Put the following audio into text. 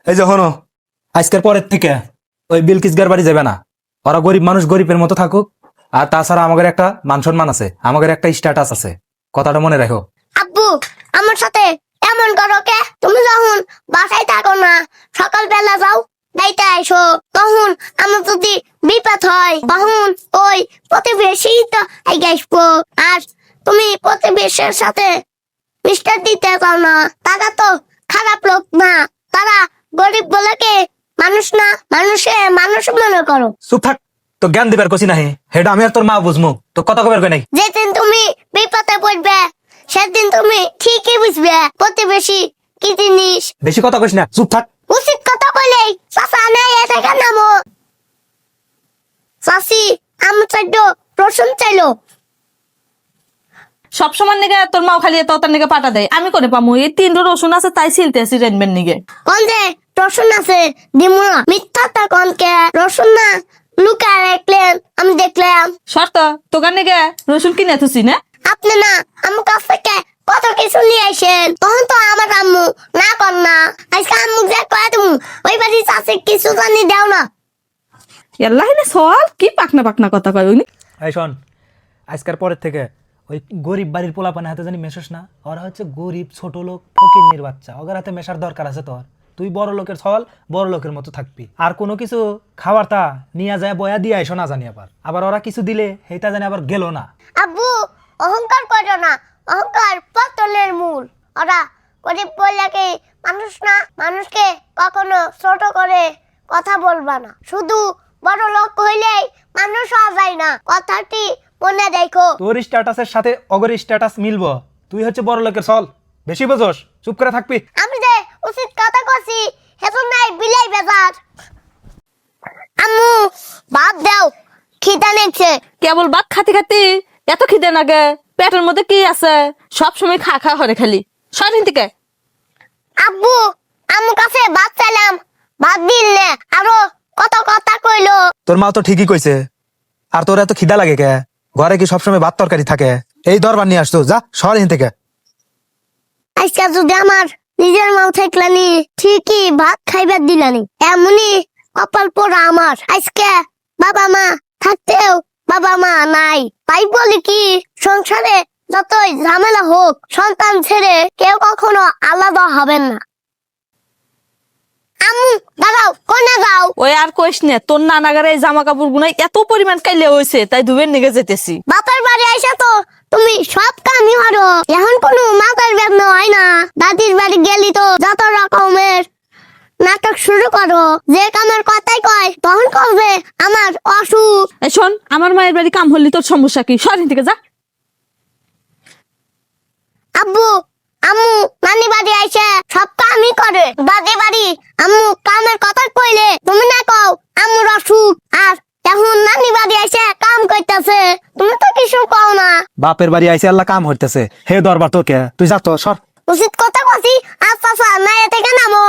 এই যে হনো, আজকের পরের থেকে ওই বিলকিস গার বাড়ি যাবে না। ওরা গরিব মানুষ, গরিবের মতো থাকুক। আর তাছাড়া আমাদের একটা মান সম্মান আছে, আমাদের একটা স্ট্যাটাস আছে, কথাটা মনে রাখো। আব্বু, আমার সাথে এমন করো কে? তুমি যখন বাসায় থাকো না, সকালবেলা যাও দাইতে আইসো, তখন আমার যদি বিপদ হয় তখন ওই প্রতিবেশী তো আইগে আসবো। আর তুমি প্রতিবেশীর সাথে মিস্টার দিতে চাও না, তারা তো খারাপ লোক না, তারা গরিব বলে কি মানুষ না? মানুষ মনে করো। চুপ থাক, তো জ্ঞান দিবার কছি নাহি, হেটা আমি আর তোর মা বুঝমু, তো কথা কবার কই নাই। যেদিন তুমি বিপদে পড়বে সেদিন তুমি ঠিকই বুঝবে প্রতিবেশী কি জিনিস। বেশি কথা কইস না, চুপ থাক। উচিত কথা বলেই চাচা নেই এটাকে নামো। চাচি আমি চাইলো রসুন চাইলো। সব সময় নিগে তোর মাও খালি তোর নিগে পাঠা দেয়, আমি করে পামু? এই 3টো রসুন আছে তাই ছিলতেছি রেনবেন নিগে। কোন যে রসুন আছে দিমু না, মিথ্যাটা কোনকে? রসুন না লুকায় রাখলেন, আমি দেখলাম। শর্ত তোকার নিগে রসুন কিনে থুছি না। আপনি না আমার কাছ থেকে কত কিছু নিয়ে আসেন, তখন তো আমার আম্মু না কর না। আজকে আম্মু যে কয়ে তুমি ওই বাড়ি চাষে কিছু জানি দেও না। আল্লাহ না সওয়াল কি পাকনা পাকনা কথা কয় উনি। এই শোন, আজকের পরের থেকে ওই গরিব বাড়ির পোলাপানে হাতে জানি মেশোস না। ওরা হচ্ছে গরিব ছোট লোক, ফকিন্নির বাচ্চা, ওদের হাতে মেশার দরকার আছে তোর। তুই বড় লোকের সওয়াল বড় লোকের মতো থাকবি। আর কোনো কিছু খাবার তা নিয়ে যায় বয়া দিয়ে আইসো না জানি। আবার ওরা কিছু দিলে সেইটা জানি আবার গেল না। আব্বু, অহংকার করো না, অহংকার পতনের মূল। ওরা গরিব বললে কি মানুষ না? মানুষকে কখনো ছোট করে কথা বলবা না। শুধু বড় লোক হইলেই মানুষ হওয়া যায় না, কথাটি মনে দেখো। তোর স্ট্যাটাসের সাথে অগর স্ট্যাটাস মিলবো? তুই হচ্ছে বড় লোকের সল, বেশি বোঝোস, চুপ করে থাকবি। আমি যে উচিত কথা কছি হেতু নাই বিলাই বেজার। আম্মু ভাত দাও, খিদা নেছে। কেবল ভাত খাতে খাতে এত খিদে লাগে? পেটের মধ্যে কি আছে? সব সময় খা খা করে খালি স্বাধীন থেকে। আব্বু, আমার কাছে ভাত চাইলাম, ভাত দিল না, আরো কত কথা কইলো। তোর মা তো ঠিকই কইছে। আর তোর এত খিদা লাগে কে? ঘরে কি সবসময় ভাত তরকারি থাকে? এই দরবার নিয়ে আসতো, যা শহর থেকে। আজকে যদি আমার নিজের মাও থাকলানি ঠিকই ভাত খাইবার দিলানি। এমনই কপাল পোড়া আমার। আজকে বাবা মা থাকতেও বাবা মা নাই। তাই বলি কি সংসারে যতই ঝামেলা হোক, সন্তান ছেড়ে কেউ কখনো আলাদা হবেন না। আম্মু দাঁড়াও, কোনে যাও? ওই আর কইস না, তোর নানাগারে এই জামা কাপড় গুনাই এত পরিমাণ কাইলে হয়েছে, তাই ধুবের নিগে যেতেছি। বাপের বাড়ি আইসা তো তুমি সব কামই করো, এখন কোনো মাথার বেদনা হয় না। দাদির বাড়ি গেলি তো যত রকমের নাটক শুরু করো, যে কামের কথাই কয় তখন করবে আমার অসুখ। এই শোন, আমার মায়ের বাড়ি কাম হলি তোর সমস্যা কি? স্বাধীন থেকে যা। আব্বু, আম্মু নানি বাড়ি আইসে সব কামই করে। দাদি বাড়ি আম্মু কামের কথা কইলে তুমি না কও আম্মুর অসুখ। আর এখন নানি বাড়ি আইসে কাম করতেছে, তুমি তো কিছু কও না। বাপের বাড়ি আইসে আল্লাহ কাম হইতেছে, হে দরবার তোর কে? তুই যা তো সর। উচিত কথা কছি। আচ্ছা আচ্ছা, না এতে কেন নামো?